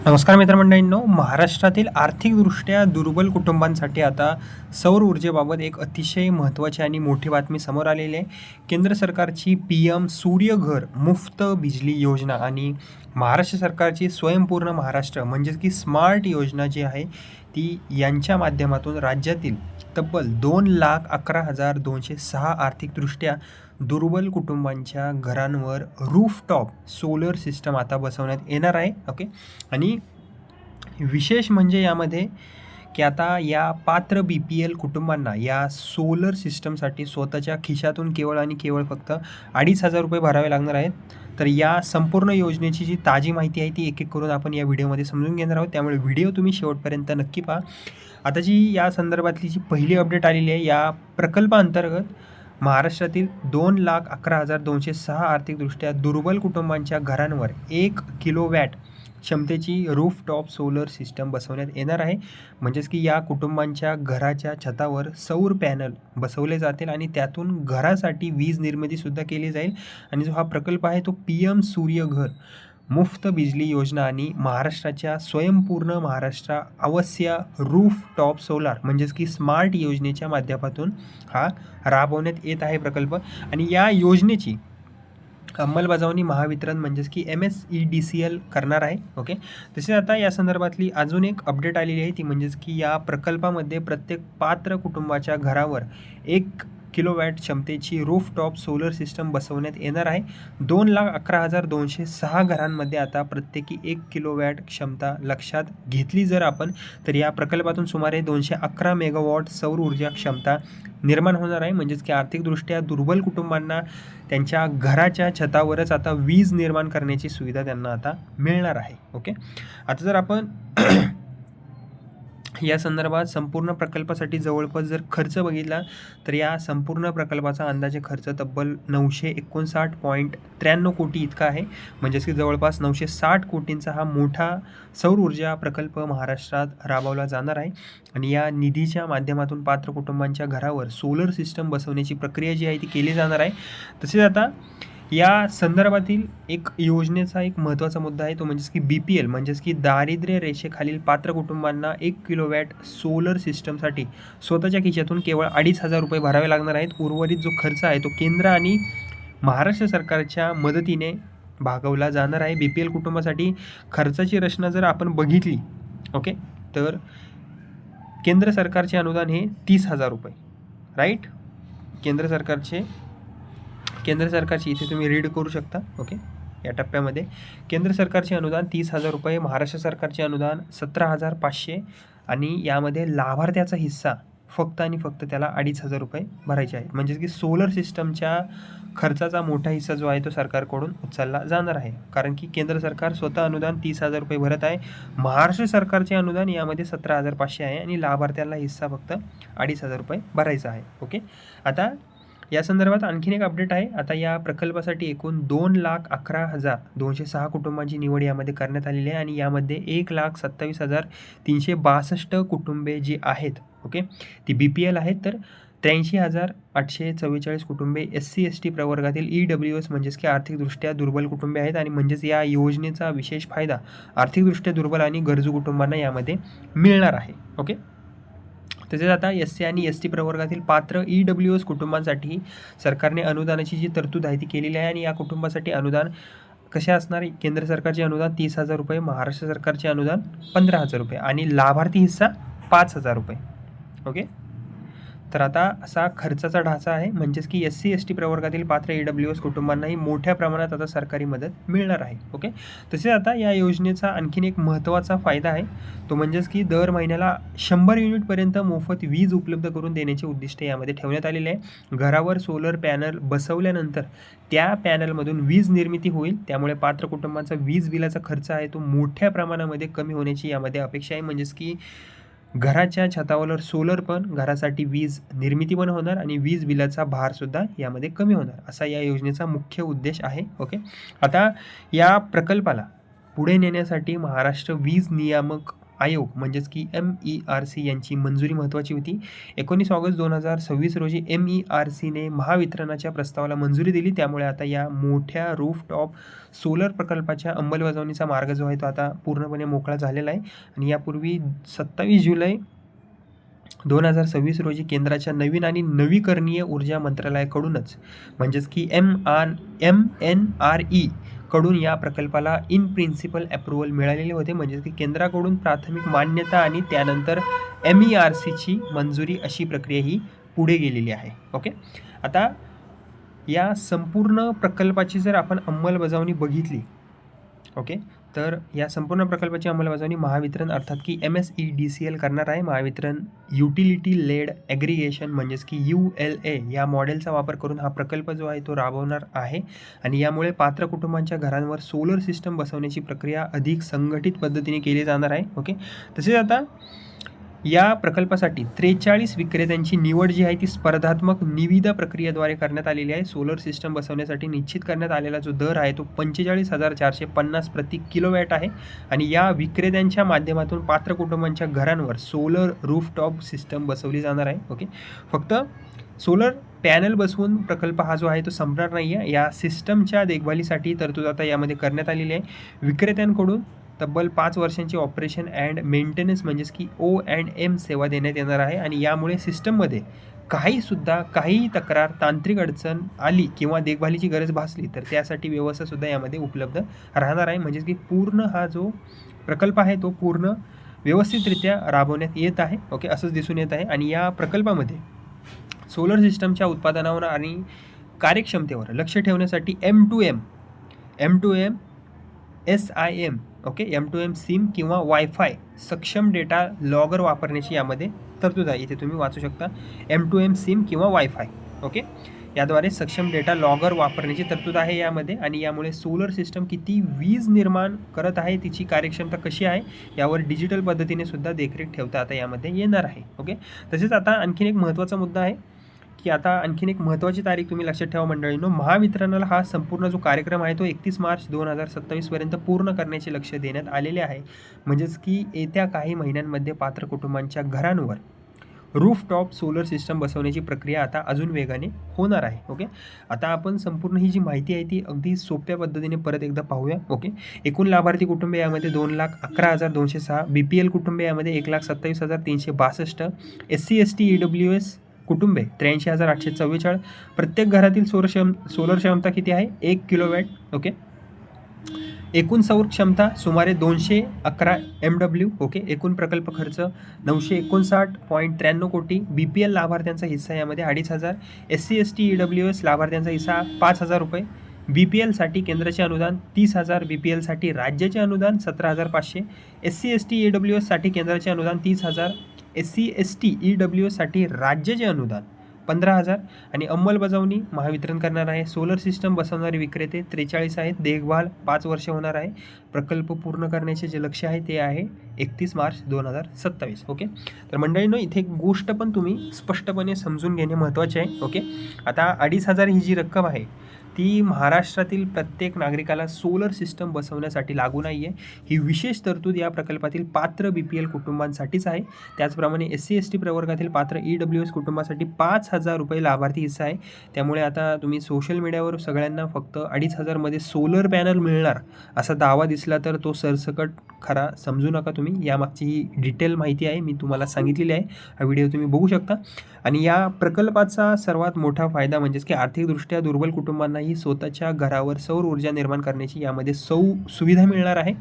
नमस्कार मित्रमंडळींनो, महाराष्ट्रातील आर्थिकदृष्ट्या दुर्बल कुटुंबांसाठी आता सौर ऊर्जेबाबत एक अतिशय महत्त्वाची आणि मोठी बातमी समोर आलेली आहे. केंद्र सरकारची PM सूर्यघर मुफ्त बिजली योजना आणि महाराष्ट्र सरकारची स्वयंपूर्ण महाराष्ट्र म्हणजेच की स्मार्ट योजना जी आहे ती यांच्या माध्यमातून राज्यातील तब्बल 2,11,206 आर्थिकदृष्ट्या दुर्बल कुटुंबांच्या घरांवर रूफटॉप सोलर सिस्टम आता बसवण्यात येणार आहे. ओके, आणि विशेष म्हणजे यामध्ये की आता या पात्र BPL कुटुंबांना या सोलर सिस्टमसाठी स्वतःच्या खिशातून केवळ आणि केवळ फक्त 2,500 रुपये भरावे लागणार आहेत. तर या संपूर्ण योजनेची जी ताजी माहिती आहे ती एक एक करून आपण या व्हिडिओमध्ये समजून घेणार आहोत, त्यामुळे व्हिडिओ तुम्ही शेवटपर्यंत नक्की पहा. आता जी या संदर्भातली जी पहिली अपडेट आलेली आहे, या प्रकल्पाअंतर्गत महाराष्ट्रातील 2,11,206 आर्थिकदृष्ट्या दुर्बल कुटुंबांच्या घरांवर 1 किलोवॅट क्षमतेची रूफटॉप सोलर सिस्टम बसवण्यात येणार आहे. म्हणजेच की या कुटुंबांच्या घराच्या छतावर सौर पॅनल बसवले जातील आणि त्यातून घरासाठी वीज निर्मितीसुद्धा केली जाईल. आणि जो हा प्रकल्प आहे तो PM सूर्यघर मुफ्त बिजली योजना आणि महाराष्ट्राच्या स्वयंपूर्ण महाराष्ट्र अवश्य रूफटॉप सोलार म्हणजेच की स्मार्ट योजनेच्या माध्यमातून हा राबवण्यात येत आहे प्रकल्प. आणि या योजनेची अंमलबजावणी महावितरण म्हणजेच की MSEDCL करणार आहे. ओके, तसेच आता या संदर्भातली अजून एक अपडेट आलेली आहे ती म्हणजेच की या प्रकल्पामध्ये प्रत्येक पात्र कुटुंबाच्या घरावर 1 किलोवॅट क्षमतेची रूफटॉप सोलर सिस्टम बसवण्यात येणार आहे. 2,11,206 घरांमध्ये आता प्रत्येकी 1 किलोवॅट क्षमता लक्षात घेतली जर आपण, तर या प्रकल्पातून सुमारे 211 मेगावॉट सौर ऊर्जा क्षमता निर्माण होणार आहे. म्हणजेच की आर्थिकदृष्ट्या दुर्बल कुटुंबांना त्यांच्या घराच्या छतावरच आता वीज निर्माण करण्याची सुविधा त्यांना आता मिळणार आहे. ओके, आता जर आपण या संदर्भात संपूर्ण प्रकल्पासाठी जवळपास जर खर्च बघितला तर या संपूर्ण प्रकल्पाचा अंदाजे खर्च तब्बल 959.93 कोटी इतका आहे. म्हणजेच की जवळपास 960 कोटींचा हा मोठा सौर ऊर्जा प्रकल्प महाराष्ट्रात राबवला जाणार आहे. आणि या निधीच्या माध्यमातून पात्र कुटुंबांच्या घरावर सोलर सिस्टम बसवण्याची प्रक्रिया जी आहे ती केली जाणार आहे. तसेच आता या संदर्भातील एक योजनेचा एक महत्त्वाचा मुद्दा आहे तो म्हणजेच की BPL म्हणजेच की दारिद्र्य रेषेखालील पात्र कुटुंबांना 1 किलोवॅट सोलर सिस्टमसाठी स्वतःच्या खिशातून केवळ 2,500 रुपये भरावे लागणार आहेत. उर्वरित जो खर्च आहे तो केंद्र आणि महाराष्ट्र सरकारच्या मदतीने भागवला जाणार आहे. BPL कुटुंबासाठी खर्चाची रचना जर आपण बघितली, ओके, तर केंद्र सरकारचे अनुदान हे 30,000 रुपये, राईट. केंद्र सरकारची इथे तुम्ही रीड करू शकता. ओके, या टप्प्यामध्ये केंद्र सरकारचे अनुदान 30,000 रुपये, महाराष्ट्र सरकारचे अनुदान 17,500 आणि यामध्ये लाभार्थ्याचा हिस्सा फक्त आणि फक्त त्याला 2,500 रुपये भरायचे आहेत. म्हणजेच की सोलर सिस्टमच्या खर्चाचा मोठा हिस्सा जो आहे तो सरकारकडून उचलला जाणार आहे. कारण की केंद्र सरकार स्वतः अनुदान 30,000 रुपये भरत आहे, महाराष्ट्र सरकारचे अनुदान यामध्ये 17,500 आहे आणि लाभार्थ्याला हिस्सा फक्त 2,500 रुपये भरायचा आहे. ओके, आता या संदर्भात आणखीन एक अपडेट आहे. आता या प्रकल्पासाठी एकूण 2,11,206 कुटुंबांची निवड यामध्ये करण्यात आलेली आहे आणि यामध्ये 1,27,362 कुटुंबे जी आहेत, ओके, ती BPL आहेत. तर 83,844 कुटुंबे SC/ST प्रवर्गातील EWS म्हणजेच की आर्थिकदृष्ट्या दुर्बल कुटुंबे आहेत. आणि म्हणजेच या योजनेचा विशेष फायदा आर्थिकदृष्ट्या दुर्बल आणि गरजू कुटुंबांना यामध्ये मिळणार आहे. ओके, तसेच आता SC आणि ST प्रवर्गातील पात्र EWS कुटुंबांसाठी सरकारने अनुदानाची जी तरतूद आहे ती केलेली आहे. आणि या कुटुंबासाठी अनुदान कसे असणार? केंद्र सरकारचे अनुदान 30,000 रुपये, महाराष्ट्र सरकारचे अनुदान 15,000 रुपये आणि लाभार्थी हिस्सा 5,000 रुपये. ओके, तर आता असा खर्चाचा ढाचा आहे. म्हणजेच की SC/ST प्रवर्गातील पात्र EWS कुटुंबांनाही मोठ्या प्रमाणात आता सरकारी मदत मिळणार आहे. ओके, तसेच आता या योजनेचा आणखीन एक महत्त्वाचा फायदा आहे तो म्हणजेच की दर महिन्याला 100 युनिटपर्यंत मोफत वीज उपलब्ध करून देण्याचे उद्दिष्ट यामध्ये ठेवण्यात आलेले आहे. घरावर सोलर पॅनल बसवल्यानंतर त्या पॅनलमधून वीज निर्मिती होईल, त्यामुळे पात्र कुटुंबांचा वीज बिलाचा खर्च आहे तो मोठ्या प्रमाणामध्ये कमी होण्याची यामध्ये अपेक्षा आहे. म्हणजेच की घराच्या छतावर सोलर पण घरासाठी वीज निर्मिती पण होणार आणि वीज बिलाचा भारसुद्धा यामध्ये कमी होणार, असा या योजनेचा मुख्य उद्देश आहे. ओके, आता या प्रकल्पाला पुढे नेण्यासाठी महाराष्ट्र वीज नियामक आयोग म्हणजेच की MERC यांची मंजुरी महत्त्वाची होती. 19 ऑगस्ट 2026 रोजी MERCने महावितरणाच्या प्रस्तावाला मंजुरी दिली. त्यामुळे आता या मोठ्या रूफटॉप सोलर प्रकल्पाच्या अंमलबजावणीचा मार्ग जो आहे तो आता पूर्णपणे मोकळा झालेला आहे. आणि यापूर्वी 27 जुलै 2026 रोजी केंद्राच्या नवीन आणि नवीकरणीय ऊर्जा मंत्रालयाकडूनच म्हणजेच की MNRE कडून या प्रकल्पाला इन प्रिन्सिपल अप्रुव्हल मिळालेले होते. म्हणजेच की केंद्राकडून प्राथमिक मान्यता आणि त्यानंतर MERCची मंजुरी अशी प्रक्रिया ही पुढे गेलेली आहे. ओके, आता या संपूर्ण प्रकल्पाची जर आपण अंमलबजावणी बघितली, ओके, तर या संपूर्ण प्रकल्पाची अंमलबजावणी महावितरण अर्थात की MSEDCL करणार आहे. महावितरण युटिलिटी लेड ॲग्रिगेशन म्हणजेच की ULA या मॉडेलचा वापर करून हा प्रकल्प जो आहे तो राबवणार आहे. आणि यामुळे पात्र कुटुंबांच्या घरांवर सोलर सिस्टम बसवण्याची प्रक्रिया अधिक संघटित पद्धतीने केली जाणार आहे. ओके, तसेच आता या प्रकल्पासाठी 43 विक्रेत्यांची निवड जी आहे ती स्पर्धात्मक निविदा प्रक्रियेद्वारे करण्यात आलेली आहे. सोलर सिस्टम बसवण्यासाठी निश्चित करण्यात आलेला जो दर आहे तो 45,450 प्रति किलोवॅट आहे. आणि या विक्रेत्यांच्या माध्यमातून पात्र कुटुंबांच्या घरांवर सोलर रूफटॉप सिस्टम बसवली जाणार आहे. ओके, फक्त सोलर पॅनल बसवून प्रकल्प हा जो आहे तो संपणार नाही आहे. या सिस्टमच्या देखभालीसाठी तरतूद आता यामध्ये करण्यात आलेली आहे. विक्रेत्यांकडून तब्बल 5 वर्षांची ऑपरेशन अँड मेंटेनन्स म्हणजेच की O&M सेवा देण्यात येणार आहे. आणि यामुळे सिस्टममध्ये काही तक्रार, तांत्रिक अडचण आली किंवा देखभालीची गरज भासली तर त्यासाठी व्यवस्थासुद्धा यामध्ये उपलब्ध राहणार आहे. म्हणजेच की पूर्ण हा जो प्रकल्प आहे तो पूर्ण व्यवस्थितरित्या राबवण्यात येत आहे. ओके, असंच दिसून येत आहे. आणि या प्रकल्पामध्ये सोलर सिस्टमच्या उत्पादनावर आणि कार्यक्षमतेवर लक्ष ठेवण्यासाठी M2M SIM okay M2M SIM किंवा वायफाय सक्षम डेटा लॉगर वापरण्याची यामध्ये तरतूद आहे. इथे तुम्ही वाचू शकता M2M सिम किंवा वायफाय. ओके, याद्वारे सक्षम डेटा लॉगर वापरण्याची तरतूद आहे यामध्ये. आणि यामुळे सोलर सिस्टम किती वीज निर्माण करत आहे, तिची कार्यक्षमता कशी आहे यावर डिजिटल पद्धतीने सुद्धा देखरेख ठेवता आता यामध्ये येणार आहे. ओके, तसेच आता आणखीन एक महत्त्वाचा मुद्दा आहे की आता आणखीन एक महत्त्वाची तारीख तुम्ही लक्षात ठेवा मंडळींनो. महावितरणाला हा संपूर्ण जो कार्यक्रम आहे तो 31 मार्च 2027 पर्यंत पूर्ण करण्याचे लक्ष देण्यात आलेले आहे. म्हणजेच की येत्या काही महिन्यांमध्ये पात्र कुटुंबांच्या घरांवर रूफटॉप सोलर सिस्टम बसवण्याची प्रक्रिया आता अजून वेगाने होणार आहे. ओके, आता आपण संपूर्ण ही जी माहिती आहे ती अगदी सोप्या पद्धतीने परत एकदा पाहूया. ओके, एकूण लाभार्थी कुटुंबे यामध्ये 2,11,206, BPL कुटुंबे यामध्ये 1,27,362, SC ST EWS कुटुंबे 83,844. प्रत्येक घरातील सोलर क्षमता किती आहे 1 किलोवॅट. ओके, एकूण सौर क्षमता सुमारे 211 MW. ओके, एकूण प्रकल्प खर्च 959.93 कोटी. BPL लाभार्थ्यांचा हिस्सा यामध्ये 2,500. SC ST EWS लाभार्थ्यांचा हिस्सा 5,000 रुपये. BPL साठी केंद्राचे अनुदान 30,000, BPL साठी राज्याचे अनुदान 17,500, SC ST EWS साठी केंद्राचे अनुदान 30,000, SC ST EWS साठी राज्याचे अनुदान 15,000. आणि अंमलबजावणी महावितरण करणार आहे. सोलर सिस्टम बसवणारे विक्रेते 43 आहेत. देखभाल 5 वर्ष होणार आहे. प्रकल्प पूर्ण करण्याचे जे लक्ष्य आहे ते आहे 31 मार्च 2027. ओके, तर मंडळींनो इथे एक गोष्ट पण तुम्ही स्पष्टपणे समजून घेणे महत्त्वाचे आहे. ओके, आता 2,500 ही जी रक्कम आहे ती महाराष्ट्रातील प्रत्येक नागरिकाला सोलर सिस्टम बसवण्यासाठी लागू नाही आहे. ही विशेष तरतूद या प्रकल्पातील पात्र BPL कुटुंबांसाठीच आहे. त्याचप्रमाणे SC ST प्रवर्गातील पात्र EWS कुटुंबासाठी 5,000 रुपये लाभार्थी हिस्सा आहे. त्यामुळे आता तुम्ही सोशल मीडियावर सगळ्यांना फक्त 2,500 मध्ये सोलर पॅनल मिळणार असा दावा दिसला तर तो सरसकट खरा समजू नका तुम्ही. यामागची ही डिटेल माहिती आहे, मी तुम्हाला सांगितलेली आहे. हा व्हिडिओ तुम्ही बघू शकता. आणि या प्रकल्पाचा सर्वात मोठा फायदा म्हणजेच की आर्थिकदृष्ट्या दुर्बल कुटुंबांनाही स्वतःच्या घरावर सौर ऊर्जा निर्माण करण्याची यामध्ये सुविधा मिळणार आहे.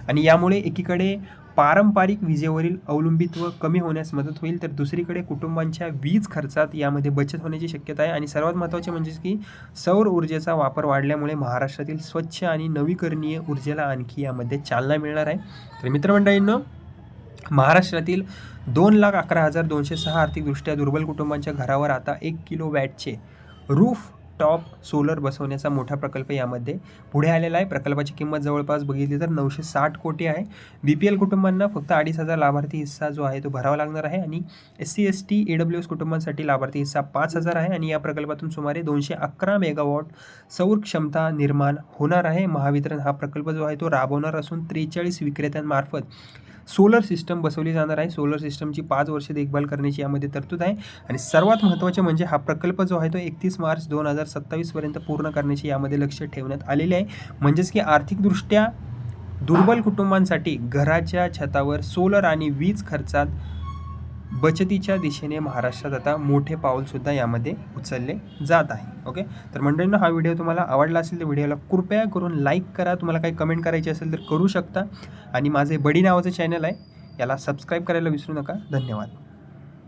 आणि यामुळे एकीकडे पारंपरिक विजेवरील अवलंबित्व कमी होण्यास मदत होईल, तर दुसरीकडे कुटुंबांच्या वीज खर्चात यामध्ये बचत होण्याची शक्यता आहे. आणि सर्वात महत्त्वाचे म्हणजे की सौर ऊर्जेचा वापर वाढल्यामुळे महाराष्ट्रातील स्वच्छ आणि नवीकरणीय ऊर्जेला आणखी यामध्ये चालना मिळणार आहे. तर मित्रमंडळींनो, महाराष्ट्रातील 2,11,206 आर्थिकदृष्ट्या दुर्बल कुटुंबांच्या घरावर आता 1 किलोवॅटचे रूफ टॉप सोलर बसवण्याचा मोठा प्रकल्प यामध्ये पुढे आलेला आहे. प्रकल्पाची किंमत जवळपास बघितली तर 960 कोटी आहे. BPL कुटुंबांना फक्त 2,500 लाभार्थी हिस्सा जो आहे तो भरावा लागणार आहे. आणि SC ST EWS कुटुंबांसाठी लाभार्थी हिस्सा 5,000 आहे. आणि या प्रकल्पातून सुमारे 211 मेगावॉट सौर क्षमता निर्माण होणार आहे. महावितरण हा प्रकल्प जो आहे तो राबवणार असून 43 विक्रेत्यांमार्फत सोलर सिस्टम बसवली जाणार आहे. सोलर सिस्टमची 5 वर्ष देखभाल करण्याची यामध्ये तरतूद आहे आणि सर्वात महत्त्वाचे म्हणजे हा प्रकल्प जो आहे तो 31 मार्च 2027 पर्यंत पूर्ण करण्याची यामध्ये लक्ष ठेवण्यात आलेले आहे. म्हणजेच की आर्थिकदृष्ट्या दुर्बल कुटुंबांसाठी घराच्या छतावर सोलर आणि वीज खर्चात बचतीच्या दिशेने महाराष्ट्रात आता मोठे पाऊलसुद्धा यामध्ये उचलले जात आहे. ओके, तर मंडळींनो, हा व्हिडिओ तुम्हाला आवडला असेल तर व्हिडिओला कृपया करून लाईक करा. तुम्हाला काही कमेंट करायची असेल तर करू शकता आणि माझे बडी नावाचं चॅनल आहे, याला सबस्क्राईब करायला विसरू नका. धन्यवाद.